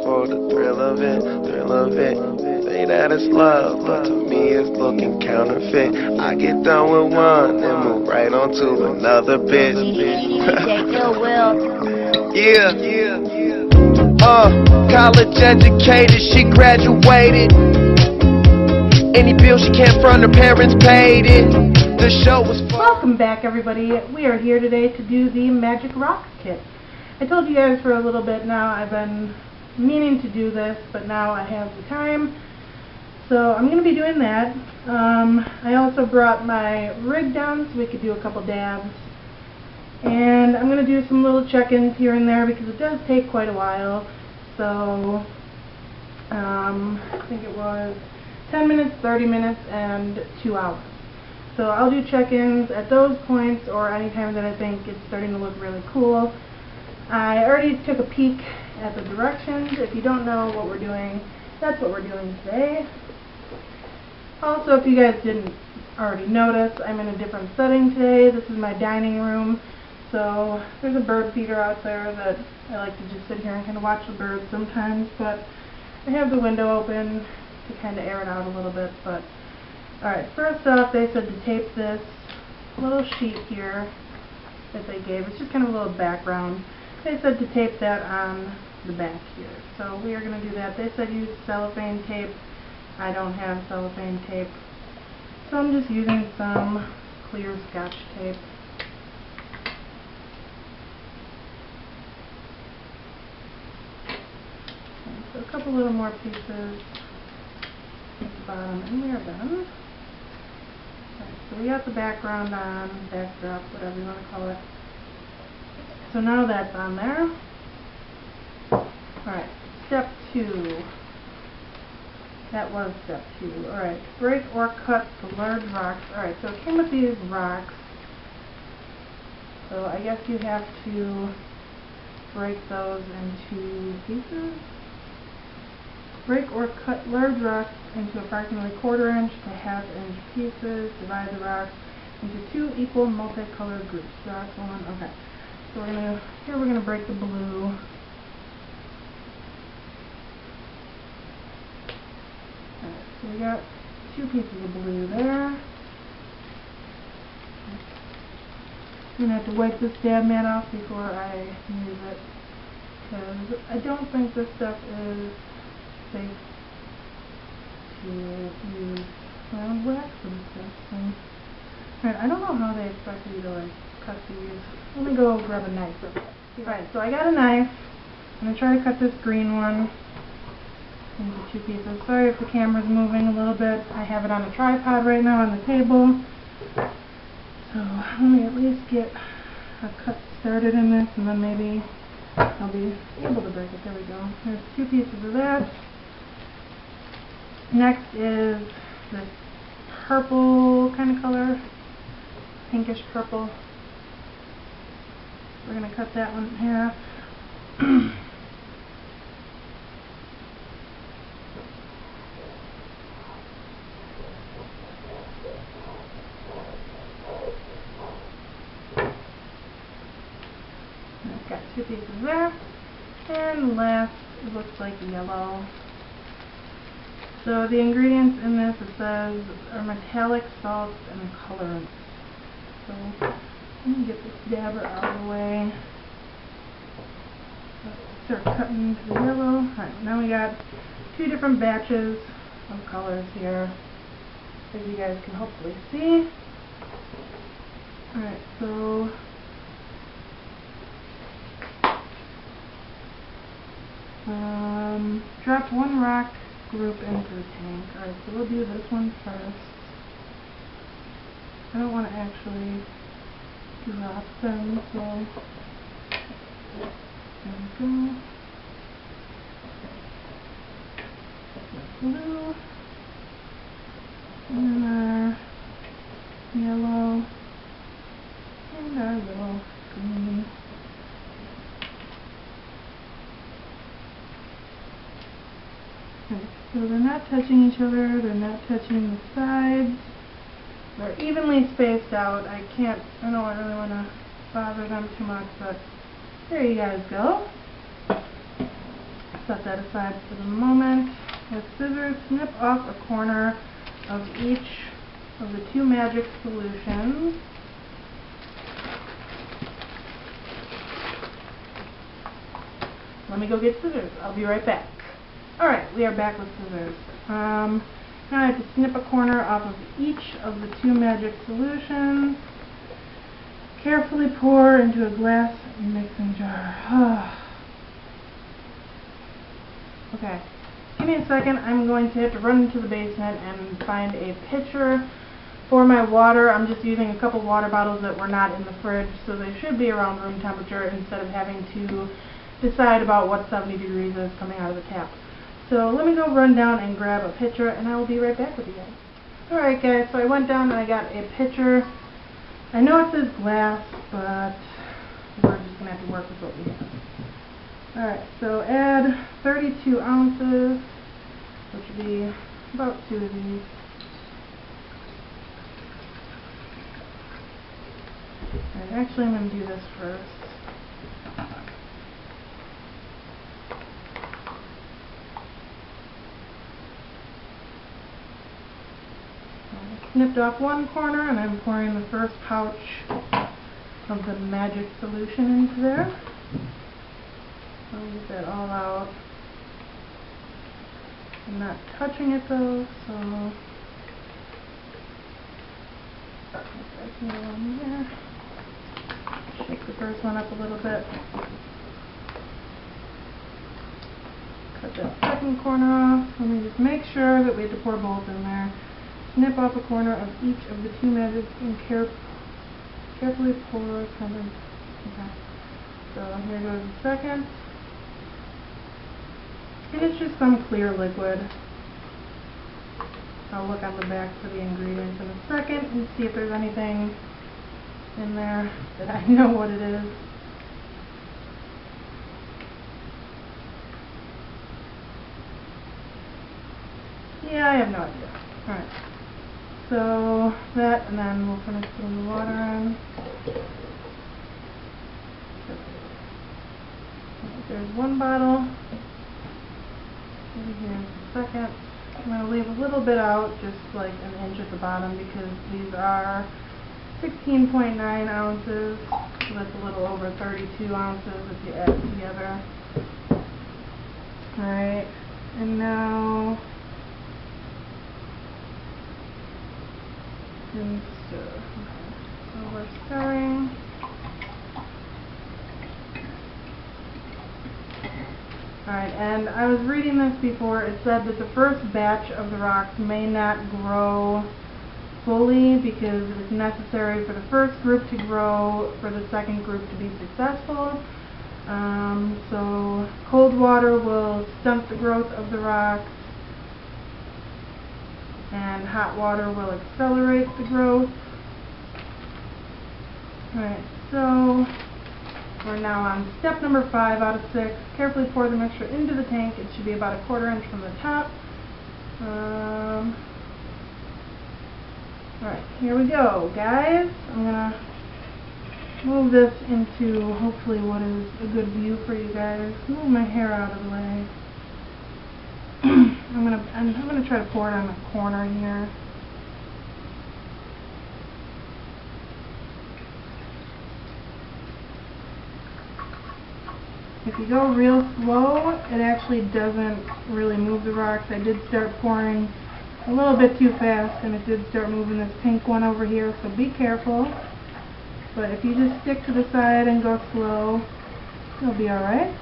for the thrill of it, thrill of it. Say that it's love, but to me it's looking counterfeit. I get done with one, then move right on to another bitch. Yeah, college educated, she graduated. Any bill she can't front, her parents paid it. The show was fun. Welcome back, everybody. We are here today to do the Magic Rocks kit. I told you guys for a little bit now I've been meaning to do this, but now I have the time. So I'm going to be doing that. I also brought my rig down so we could do a couple dabs. And I'm going to do some little check-ins here and there because it does take quite a while. So I think it was 10 minutes, 30 minutes, and 2 hours. So I'll do check-ins at those points or any time that I think it's starting to look really cool. I already took a peek at the directions. If you don't know what we're doing, that's what we're doing today. Also, if you guys didn't already notice, I'm in a different setting today. This is my dining room. So there's a bird feeder out there that I like to just sit here and kind of watch the birds sometimes, but I have the window open to kind of air it out a little bit. But alright, first off, they said to tape this little sheet here that they gave. It's just kind of a little background. They said to tape that on the back here. So we are going to do that. They said use cellophane tape. I don't have cellophane tape. So I'm just using some clear Scotch tape. So a couple little more pieces at the bottom, and we are done. Right, so we got the background on, backdrop, whatever you want to call it. So now that's on there. Alright, step 2. That was step 2. Alright, break or cut the large rocks. Alright, so it came with these rocks. So I guess you have to break those into pieces. Break or cut large rocks into approximately 1/4 inch to 1/2 inch pieces. Divide the rocks into 2 equal multicolored groups. Rocks 1. Okay. So we're gonna break the blue. Alright, so we got 2 pieces of blue there. I'm gonna have to wipe this dab mat off before I use it, because I don't think this stuff is safe to use around wax and stuff. So, alright, I don't know how they expect you to like cut these. Let me go grab a knife real quick. Alright, so I got a knife. I'm going to try to cut this green one into 2 pieces. Sorry if the camera's moving a little bit. I have it on a tripod right now on the table. So let me at least get a cut started in this, and then maybe I'll be able to break it. There we go. There's 2 pieces of that. Next is this purple kind of color, pinkish purple. We're going to cut that one in half. I've got 2 pieces there. And last, it looks like yellow. So the ingredients in this, it says, are metallic salts and colorants. So let me get this dabber out of the way. Start cutting into the yellow. Alright, now we got 2 different batches of colors here, as you guys can hopefully see. Alright, so drop 1 rock group into the tank. Alright, so we'll do this one first. I don't want to actually drop them, so there we go. Blue, and then our yellow, and our little green. Okay, so they're not touching each other, they're not touching the sides. They're evenly spaced out. I don't really want to bother them too much, but there you guys go. set that aside for the moment. With scissors, snip off a corner of each of the two magic solutions. Let me go get scissors. I'll be right back. Alright, we are back with scissors. Now I have to snip a corner off of each of the two magic solutions. Carefully pour into a glass mixing jar. Okay, give me a second. I'm going to have to run into the basement and find a pitcher for my water. I'm just using a couple water bottles that were not in the fridge, so they should be around room temperature instead of having to decide about what 70 degrees is coming out of the tap. So let me go run down and grab a pitcher, and I will be right back with you guys. Alright guys, so I went down and I got a pitcher. I know it says glass, but we're just going to have to work with what we have. Alright, so add 32 ounces, which would be about 2 of these. And actually I'm going to do this first. Snipped off one corner, and I'm pouring the first pouch of the magic solution into there. I'll get that all out. I'm not touching it though, so that's the one there. Shake the first one up a little bit. Cut that second corner off. Let me just make sure that we have to pour both in there. Snip off a corner of each of the two magics and carefully pour some in. Okay. So here goes the second. And it's just some clear liquid. I'll look on the back for the ingredients in a second and see if there's anything in there that I know what it is. Yeah, I have no idea. Alright. So that, and then we'll finish putting the water in. There's one bottle. Maybe here's the second. I'm going to leave a little bit out, just like an inch at the bottom, because these are 16.9 ounces, so that's a little over 32 ounces if you add it together. Alright, and now and stir. Okay. So we're stirring. Alright, and I was reading this before. It said that the first batch of the rocks may not grow fully because it's necessary for the first group to grow for the second group to be successful. So cold water will stunt the growth of the rocks, and hot water will accelerate the growth. Alright, so we're now on step number 5 out of 6. Carefully pour the mixture into the tank. It should be about a 1/4 inch from the top. Alright, here we go, guys. I'm going to move this into hopefully what is a good view for you guys. Move my hair out of the way. I'm gonna try to pour it on the corner here. If you go real slow, it actually doesn't really move the rocks. I did start pouring a little bit too fast, and it did start moving this pink one over here, so be careful. But if you just stick to the side and go slow, you'll be alright.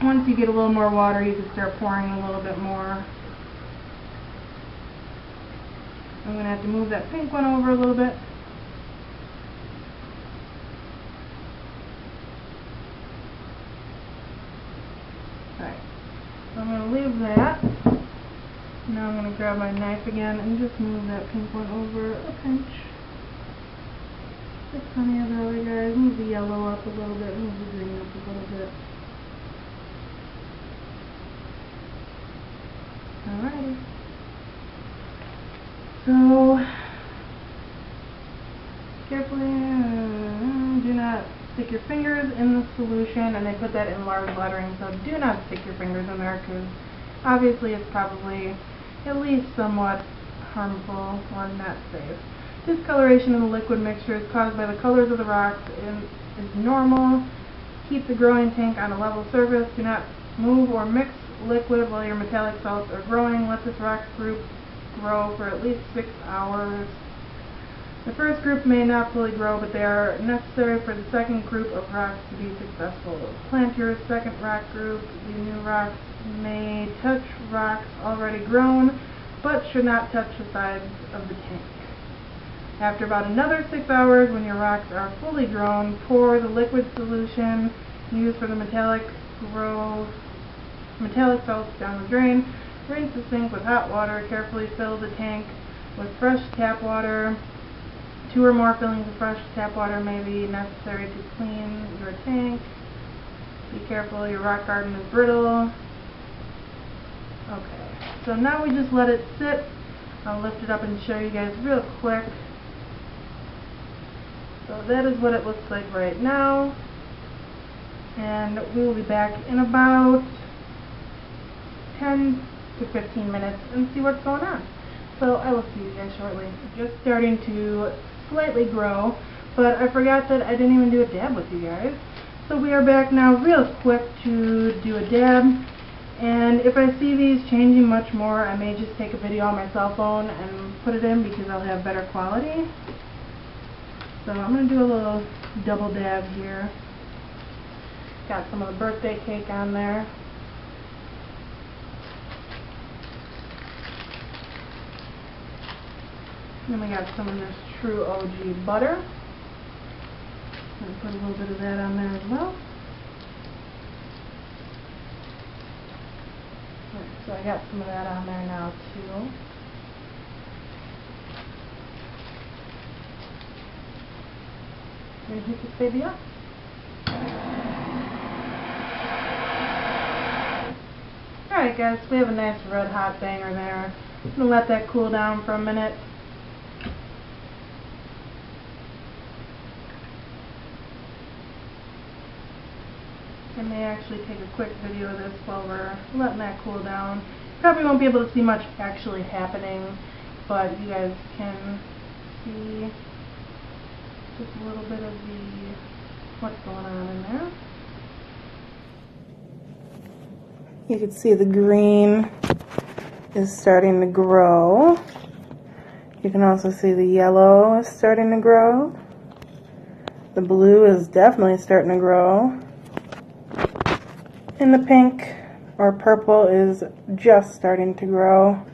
Once you get a little more water, you can start pouring a little bit more. I'm going to have to move that pink one over a little bit. Alright, so I'm going to leave that. Now I'm going to grab my knife again and just move that pink one over a pinch. Just any of the other guys. Move the yellow up a little bit, move the green up a little bit. Alrighty. So, carefully, do not stick your fingers in the solution, and they put that in large lettering, so do not stick your fingers in there because obviously it's probably at least somewhat harmful or not safe. Discoloration in the liquid mixture is caused by the colors of the rocks and is normal. Keep the growing tank on a level surface. Do not move or mix liquid while your metallic salts are growing. Let this rock group grow for at least 6 hours. The first group may not fully grow, but they are necessary for the second group of rocks to be successful. Plant your second rock group. The new rocks may touch rocks already grown, but should not touch the sides of the tank. After about another 6 hours, when your rocks are fully grown, pour the liquid solution used for the metallic salts down the drain. Rinse the sink with hot water. Carefully fill the tank with fresh tap water. 2 or more fillings of fresh tap water may be necessary to clean your tank. Be careful, your rock garden is brittle. Okay, so now we just let it sit. I'll lift it up and show you guys real quick. So that is what it looks like right now. And we will be back in about 10 to 15 minutes and see what's going on. So I will see you guys shortly. Just starting to slightly grow, but I forgot that I didn't even do a dab with you guys. So we are back now real quick to do a dab, and if I see these changing much more, I may just take a video on my cell phone and put it in because I'll have better quality. So I'm going to do a little double dab here. Got some of the birthday cake on there. Then we got some of this True OG butter. I'm going to put a little bit of that on there as well. Right, so I got some of that on there now too. I'm going to heat this baby up. Alright guys, we have a nice red hot banger there. I'm going to let that cool down for a minute. I may actually take a quick video of this while we're letting that cool down. Probably won't be able to see much actually happening, but you guys can see just a little bit of what's going on in there. You can see the green is starting to grow. You can also see the yellow is starting to grow. The blue is definitely starting to grow. And the pink or purple is just starting to grow.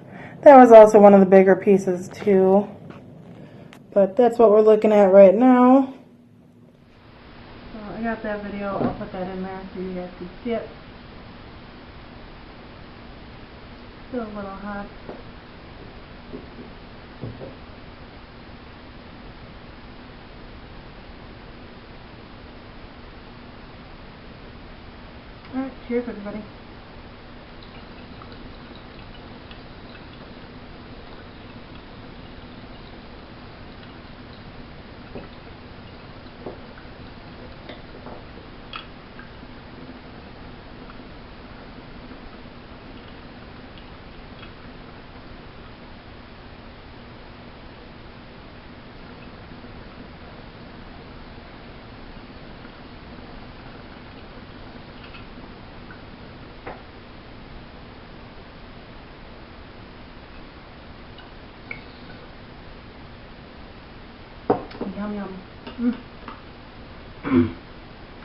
That was also one of the bigger pieces too. But that's what we're looking at right now. So I got that video. I'll put that in there so you guys can see it. Still a little hot. Alright, cheers everybody. Yum yum.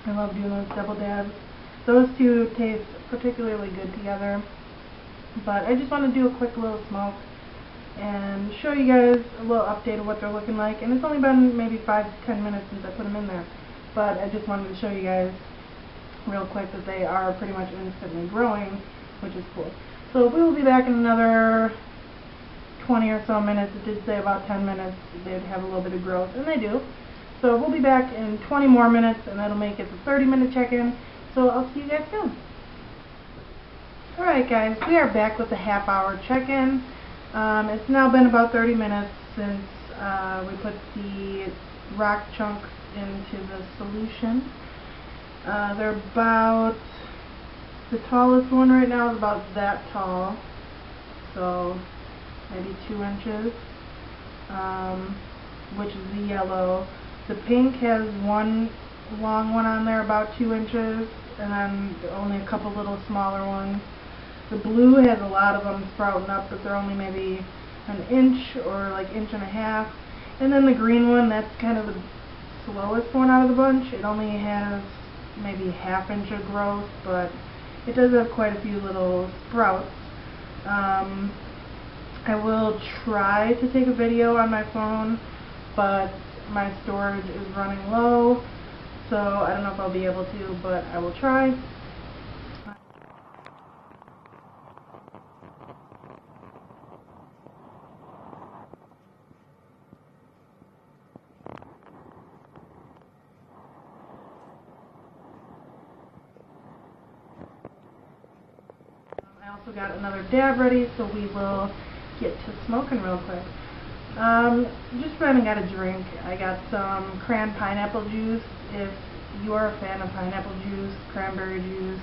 I love doing those double dabs. Those two taste particularly good together. But I just want to do a quick little smoke and show you guys a little update of what they're looking like. And it's only been maybe 5 to 10 minutes since I put them in there. But I just wanted to show you guys real quick that they are pretty much instantly growing, which is cool. So we will be back in another 20 or so minutes. It did say about 10 minutes they'd have a little bit of growth, and they do. So we'll be back in 20 more minutes, and that'll make it the 30-minute check-in. So I'll see you guys soon. Alright guys, we are back with the half-hour check-in. It's now been about 30 minutes since we put the rock chunk into the solution. They're about, the tallest one right now is about that tall, so maybe 2 inches, which is the yellow. The pink has one long one on there about 2 inches, and then only a couple little smaller ones. The blue has a lot of them sprouting up, but they're only maybe an inch or like inch and a half. And then the green one, that's kind of the slowest one out of the bunch. It only has maybe ½ inch of growth, but it does have quite a few little sprouts. I will try to take a video on my phone, but my storage is running low, so I don't know if I'll be able to, but I will try. I also got another dab ready, so we will get to smoking real quick. Just running out of drink. I got some cran pineapple juice. If you are a fan of pineapple juice, cranberry juice,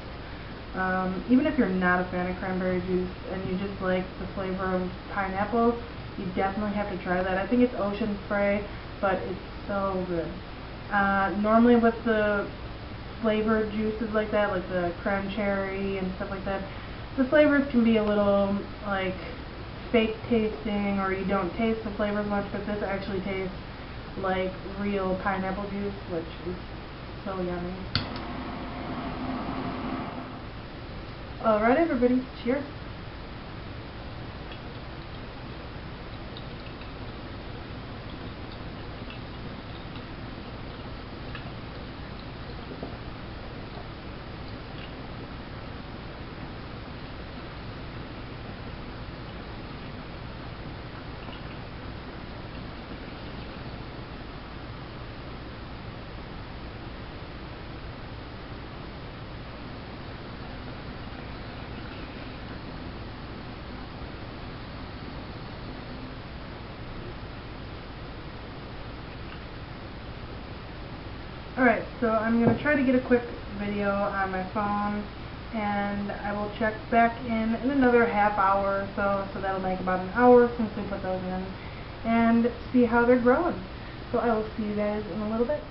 even if you're not a fan of cranberry juice and you just like the flavor of pineapple, you definitely have to try that. I think it's Ocean Spray, but it's so good. Normally with the flavored juices like that, like the cran cherry and stuff like that, the flavors can be a little like fake tasting, or you don't taste the flavors much, but this actually tastes like real pineapple juice, which is so yummy. Alright everybody, cheers! Alright, so I'm going to try to get a quick video on my phone, and I will check back in another ½ hour or so that'll make about an hour since we put those in, and see how they're growing. So I will see you guys in a little bit.